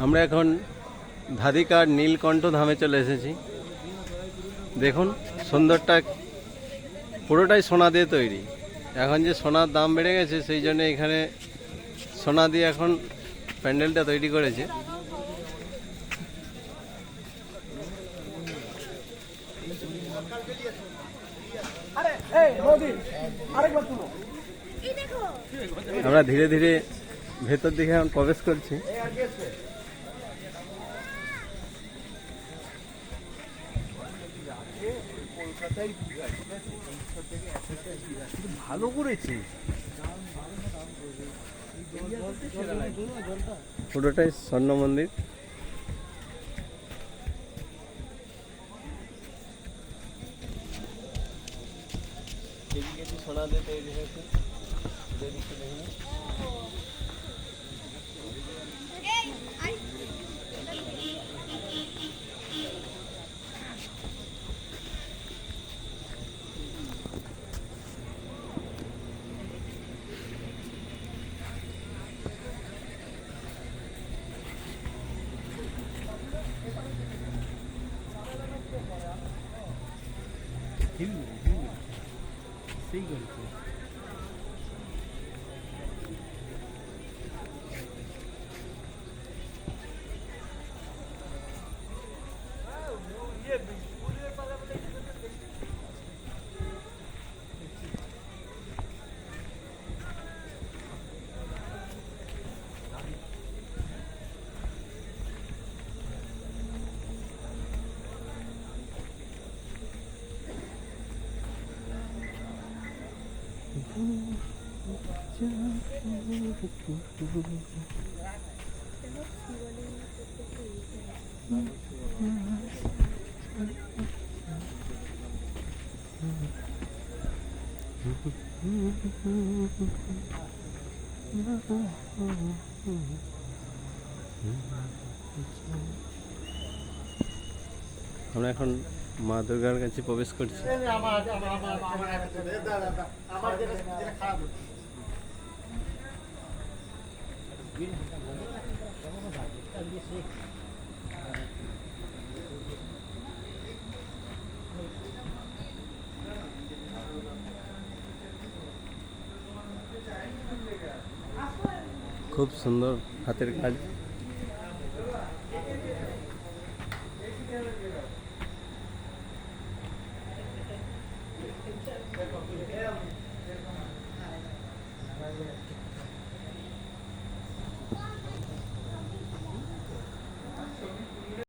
আমরা এখন ধাদিকার নীলকণ্ঠ ধামে চলে এসেছি। দেখুন সুন্দরটা পুরোটাই সোনা দিয়ে তৈরি। এখন যে সোনার দাম বেড়ে গেছে সেই জন্য এখানে সোনা দিয়ে এখন প্যান্ডেলটা তৈরি করেছে। আমরা ধীরে ধীরে ভেতর দিকে এখন প্রবেশ করছি। ভালো করেছে, পুরোটাই স্বর্ণ মন্দির। সোনা দিয়ে তৈরি হয়েছে। সেই গল্প। আমরা এখন মা দুর্গার কাছে প্রবেশ করছি। খুব সুন্দর হাতের কাজ।